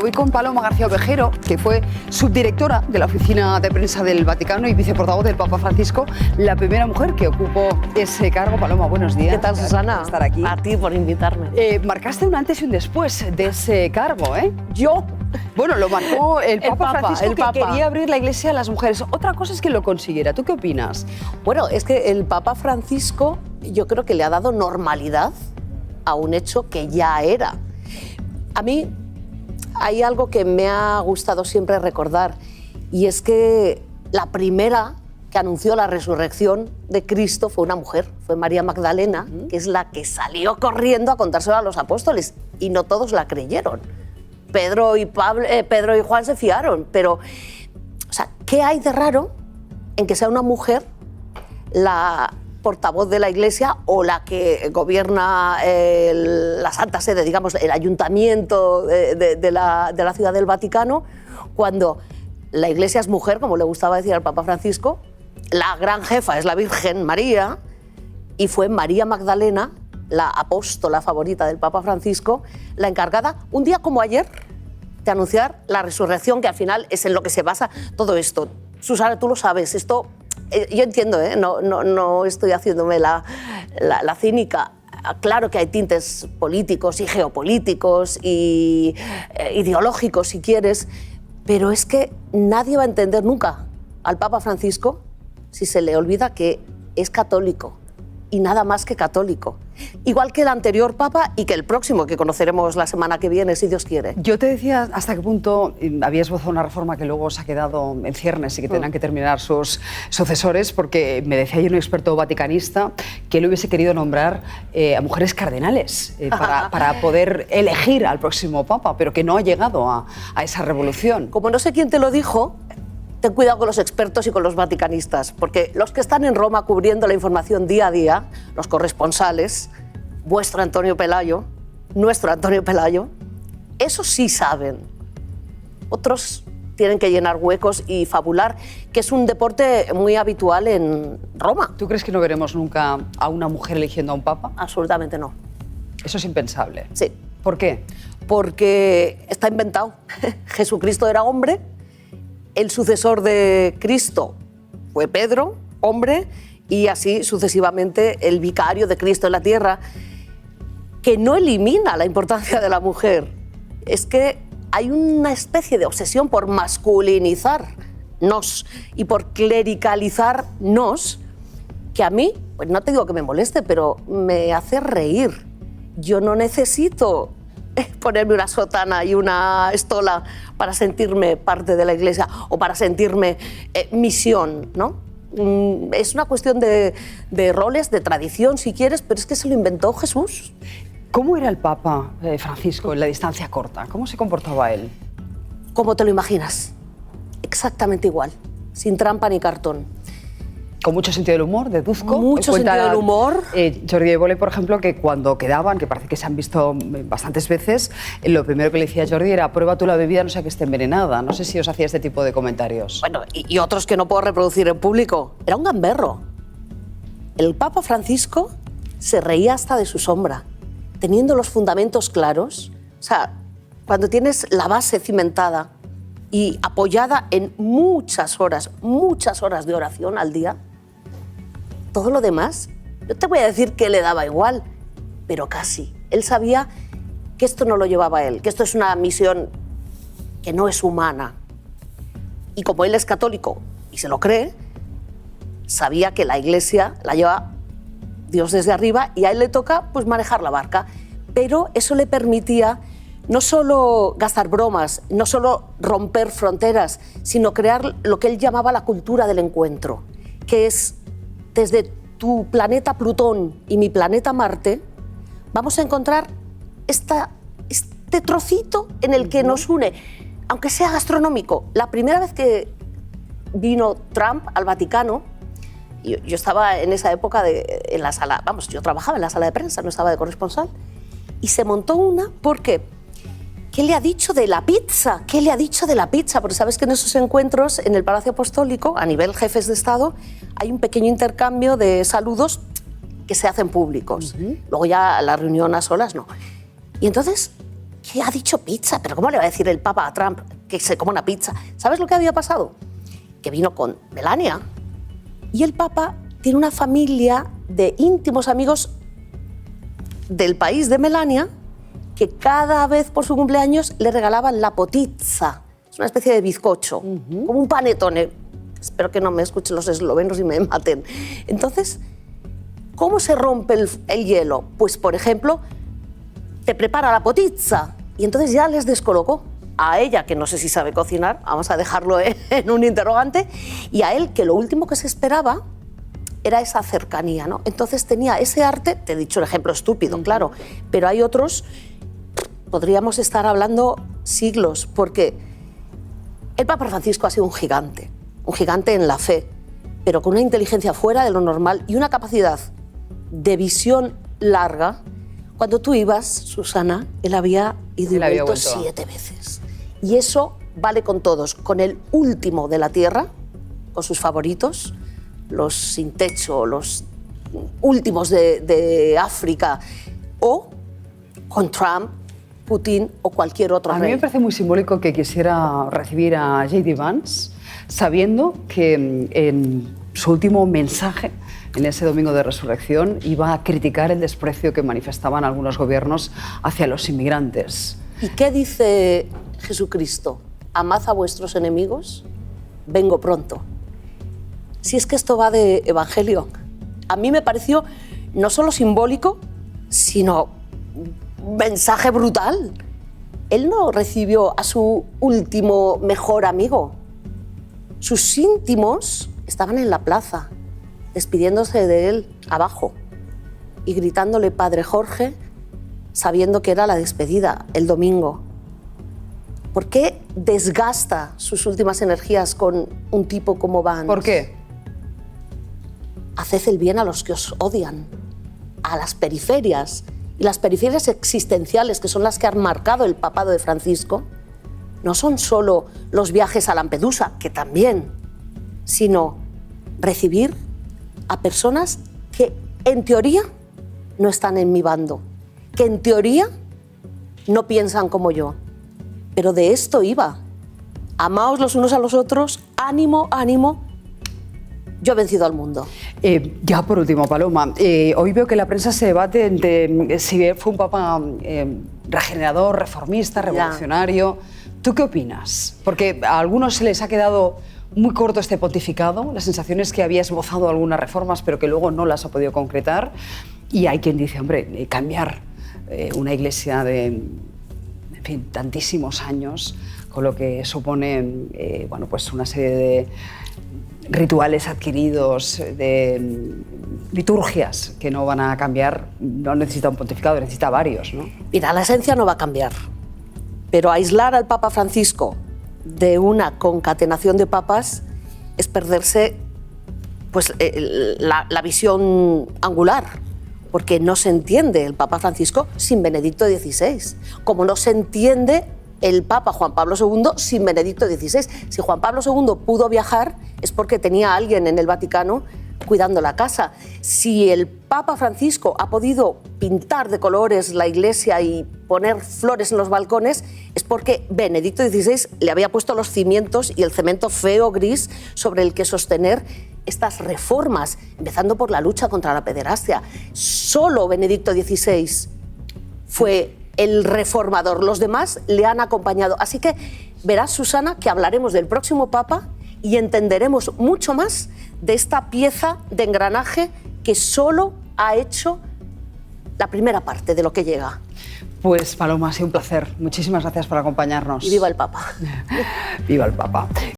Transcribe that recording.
Voy con Paloma García Ovejero, que fue subdirectora de la oficina de prensa del Vaticano y viceportavoz del Papa Francisco, la primera mujer que ocupó ese cargo. Paloma, buenos días. ¿Qué tal, Susana? Por estar aquí. A ti por invitarme. Marcaste un antes y un después de ese cargo, ¿eh? ¿Yo? Bueno, lo marcó el Papa Francisco, el Papa. Que quería abrir la iglesia a las mujeres. Otra cosa es que lo consiguiera. ¿Tú qué opinas? Bueno, es que el Papa Francisco yo creo que le ha dado normalidad a un hecho que ya era. A mí hay algo que me ha gustado siempre recordar, y es que la primera que anunció la resurrección de Cristo fue una mujer, fue María Magdalena, que es la que salió corriendo a contárselo a los apóstoles, y no todos la creyeron. Pedro y Juan se fiaron, pero, o sea, ¿qué hay de raro en que sea una mujer la portavoz de la Iglesia o la que gobierna la Santa Sede, digamos, el ayuntamiento de la Ciudad del Vaticano, cuando la Iglesia es mujer, como le gustaba decir al Papa Francisco, la gran jefa es la Virgen María, y fue María Magdalena, la apóstola favorita del Papa Francisco, la encargada, un día como ayer, de anunciar la resurrección, que al final es en lo que se basa todo esto. Susana, tú lo sabes, esto... Yo entiendo, no estoy haciéndome la cínica. Claro que hay tintes políticos y geopolíticos y ideológicos, si quieres, pero es que nadie va a entender nunca al Papa Francisco si se le olvida que es católico y nada más que católico. Igual que el anterior Papa y que el próximo, que conoceremos la semana que viene, si Dios quiere. Yo te decía hasta qué punto había esbozado una reforma que luego se ha quedado en ciernes y que tendrán que terminar sus sucesores, porque me decía ayer un experto vaticanista que él hubiese querido nombrar a mujeres cardenales para poder elegir al próximo Papa, pero que no ha llegado a esa revolución. Como no sé quién te lo dijo, ten cuidado con los expertos y con los vaticanistas, porque los que están en Roma cubriendo la información día a día, los corresponsales, vuestro Antonio Pelayo, nuestro Antonio Pelayo, esos sí saben. Otros tienen que llenar huecos y fabular, que es un deporte muy habitual en Roma. ¿Tú crees que no veremos nunca a una mujer eligiendo a un papa? Absolutamente no. Eso es impensable. Sí. ¿Por qué? Porque está inventado. Jesucristo era hombre. El sucesor de Cristo fue Pedro, hombre, y así sucesivamente el vicario de Cristo en la tierra, que no elimina la importancia de la mujer. Es que hay una especie de obsesión por masculinizarnos y por clericalizarnos, que a mí, pues no te digo que me moleste, pero me hace reír. Yo no necesito ponerme una sotana y una estola para sentirme parte de la Iglesia o para sentirme misión, ¿no? Es una cuestión de roles, de tradición, si quieres, pero es que se lo inventó Jesús. ¿Cómo era el Papa Francisco en la distancia corta? ¿Cómo se comportaba él? ¿Cómo te lo imaginas? Exactamente igual, sin trampa ni cartón. Con mucho sentido del humor, deduzco. Mucho sentido del humor. Jordi Évole, por ejemplo, que cuando quedaban, que parece que se han visto bastantes veces, lo primero que le decía a Jordi era: prueba tú la bebida, no sea que esté envenenada. No sé si os hacía este tipo de comentarios. Bueno, y otros que no puedo reproducir en público. Era un gamberro. El Papa Francisco se reía hasta de su sombra, teniendo los fundamentos claros. O sea, cuando tienes la base cimentada y apoyada en muchas horas de oración al día, todo lo demás, no te voy a decir que le daba igual, pero casi. Él sabía que esto no lo llevaba él, que esto es una misión que no es humana. Y como él es católico y se lo cree, sabía que la Iglesia la lleva Dios desde arriba y a él le toca pues manejar la barca. Pero eso le permitía no solo gastar bromas, no solo romper fronteras, sino crear lo que él llamaba la cultura del encuentro, que es: desde tu planeta Plutón y mi planeta Marte, vamos a encontrar este trocito en el que nos une, aunque sea gastronómico. La primera vez que vino Trump al Vaticano, yo estaba en esa época en la sala, yo trabajaba en la sala de prensa, no estaba de corresponsal, y se montó una porque... ¿Qué le ha dicho de la pizza? ¿Qué le ha dicho de la pizza? Porque sabes que en esos encuentros, en el Palacio Apostólico, a nivel jefes de Estado, hay un pequeño intercambio de saludos que se hacen públicos. Luego ya la reunión a solas no. Y entonces ¿qué ha dicho pizza? ¿Pero cómo le va a decir el Papa a Trump que se coma una pizza? ¿Sabes lo que había pasado? Que vino con Melania y el Papa tiene una familia de íntimos amigos del país de Melania que cada vez por su cumpleaños le regalaban la potizza. Es una especie de bizcocho, como un panetone. Espero que no me escuchen los eslovenos y me maten. Entonces, ¿cómo se rompe el hielo? Pues, por ejemplo, te prepara la potizza y entonces ya les descolocó. A ella, que no sé si sabe cocinar, vamos a dejarlo en un interrogante, y a él, que lo último que se esperaba era esa cercanía, ¿no? Entonces tenía ese arte, te he dicho el ejemplo estúpido, claro, pero hay otros, podríamos estar hablando siglos, porque el Papa Francisco ha sido un gigante en la fe, pero con una inteligencia fuera de lo normal y una capacidad de visión larga. Cuando tú ibas, Susana, él había ido y vuelto 7 veces. Y eso vale con todos, con el último de la tierra, con sus favoritos, los sin techo, los últimos de África, o con Trump, Putin o cualquier otro rey. A mí me parece muy simbólico que quisiera recibir a J.D. Vance sabiendo que en su último mensaje, en ese domingo de resurrección, iba a criticar el desprecio que manifestaban algunos gobiernos hacia los inmigrantes. ¿Y qué dice Jesucristo? Amad a vuestros enemigos, vengo pronto. Si es que esto va de evangelio. A mí me pareció no solo simbólico, sino un mensaje brutal. Él no recibió a su último mejor amigo. Sus íntimos estaban en la plaza, despidiéndose de él abajo y gritándole Padre Jorge, sabiendo que era la despedida el domingo. ¿Por qué desgasta sus últimas energías con un tipo como Vance? ¿Por qué? Haced el bien a los que os odian, a las periferias. Y las periferias existenciales, que son las que han marcado el papado de Francisco, no son solo los viajes a Lampedusa, que también, sino recibir a personas que en teoría no están en mi bando, que en teoría no piensan como yo. Pero de esto iba. Amaos los unos a los otros, ánimo, ánimo. Yo he vencido al mundo. Ya por último, Paloma, hoy veo que la prensa se debate entre si fue un papa regenerador, reformista, revolucionario. ¿Tú qué opinas? Porque a algunos se les ha quedado muy corto este pontificado, la sensación es que había esbozado algunas reformas pero que luego no las ha podido concretar, y hay quien dice, hombre, cambiar una iglesia de, en fin, tantísimos años, con lo que supone bueno, pues una serie de rituales adquiridos, de liturgias que no van a cambiar, no necesita un pontificado, necesita varios, ¿no? Mira, la esencia no va a cambiar, pero aislar al Papa Francisco de una concatenación de papas es perderse pues, la visión angular, porque no se entiende el Papa Francisco sin Benedicto XVI, como no se entiende el Papa Juan Pablo II sin Benedicto XVI. Si Juan Pablo II pudo viajar es porque tenía a alguien en el Vaticano cuidando la casa. Si el Papa Francisco ha podido pintar de colores la iglesia y poner flores en los balcones es porque Benedicto XVI le había puesto los cimientos y el cemento feo gris sobre el que sostener estas reformas, empezando por la lucha contra la pederastia. Solo Benedicto XVI fue el reformador, los demás le han acompañado. Así que verás, Susana, que hablaremos del próximo Papa y entenderemos mucho más de esta pieza de engranaje que solo ha hecho la primera parte de lo que llega. Pues Paloma, ha sido un placer. Muchísimas gracias por acompañarnos. Y viva el Papa. Viva el Papa.